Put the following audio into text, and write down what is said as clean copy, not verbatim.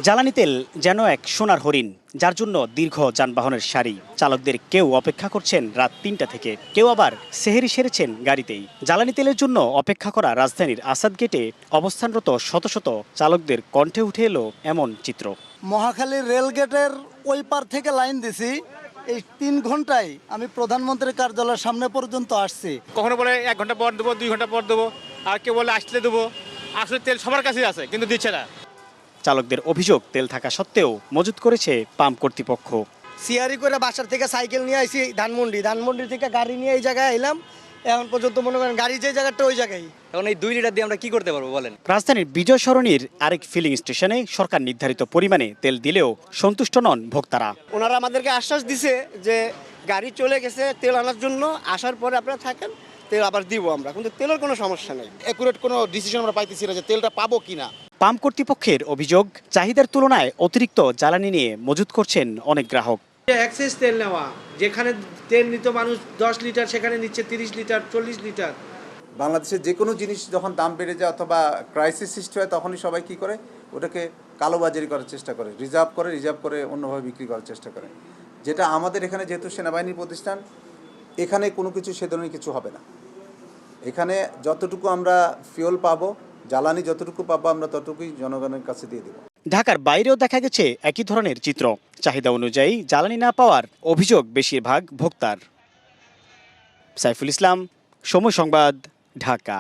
জ্বালানি তেল যেন এক সোনার হরিণ, যার জন্য দীর্ঘ যানবাহনের সারি। চালকদের কেউ অপেক্ষা করছেন রাত ৩টা থেকে, কেউ আবার সেহেরি সেরেছেন গাড়িতেই। জ্বালানি তেলের জন্য অপেক্ষা করা রাজধানীর আসাদ গেটে অবস্থানরত শত শত চালকদের কণ্ঠে উঠে এলো এমন চিত্র। মহাখালীর রেলগেটের ওই পার থেকে লাইন দিছি, এই ৩ ঘন্টায় আমি প্রধানমন্ত্রীর কার্যালয়ের সামনে পর্যন্ত আসছি। কখনো বলে ১ ঘন্টা পর দেবো, 2 ঘন্টা পর দেবো, আর কেউ বলে আসলে দেবো। আসলে তেল সবার কাছেই আছে, কিন্তু দিচ্ছে না। চালকদের অভিযোগ, তেল থাকা সত্ত্বেও মজুত করেছে পাম্প কর্তৃপক্ষ। সিআরি করে বাসার থেকে সাইকেল নিয়ে আইছি ধানমন্ডি থেকে গাড়ি নিয়ে এই জায়গায় এলাম। এখন পর্যন্ত মনে করেন গাড়ি যে জায়গাটা ওই জায়গায়। এখন এই 2 লিটার দিয়ে আমরা কি করতে পারবো বলেন? রাজধানীর বিজয় সরণির আরেক ফিলিং স্টেশনে সরকার নির্ধারিত পরিমাণে তেল দিলেও সন্তুষ্ট নন ভোক্তারা। ওনারা আমাদেরকে আশ্বাস দিছে যে গাড়ি চলে গেছে তেল আনার জন্য, আসার পরে আপনারা থাকেন, তেল আবার দিব আমরা, কিন্তু তেলের কোনো সমস্যা নেই। অ্যাকুরেট কোনো ডিসিশন আমরা পাইতেছি না যে তেলটা পাবো কিনা। পাম্প কর্তৃপক্ষের অভিযোগ, চাহিদার তুলনায় অতিরিক্ত জ্বালানি নিয়ে মজুত করছেন অনেক গ্রাহক। এক্সেস তেল নেওয়া, যেখানে তেল নিত মানুষ 10 লিটার সেখানে নিচ্ছে 30 লিটার 40 লিটার। বাংলাদেশে যে কোনো জিনিস যখন দাম বেড়ে যায় অথবা ক্রাইসিস সৃষ্টি হয়, তখনই সবাই কী করে, ওটাকে কালোবাজারি করার চেষ্টা করে, রিজার্ভ করে অন্যভাবে বিক্রি করার চেষ্টা করে। যেটা আমাদের এখানে যেহেতু সেনাবাহিনীর প্রতিষ্ঠান, এখানে কোনো কিছু সে ধরনের কিছু হবে না। এখানে যতটুকু আমরা ফুয়েল পাবো, জ্বালানি যতটুকু পাবো, আমরা ততটুকুই জনগণের কাছে দিয়ে দেবো। ঢাকার বাইরেও দেখা গেছে একই ধরনের চিত্র। চাহিদা অনুযায়ী জ্বালানি না পাওয়ার অভিযোগ বেশিরভাগ ভোক্তার। সাইফুল ইসলাম, সময় সংবাদ, ঢাকা।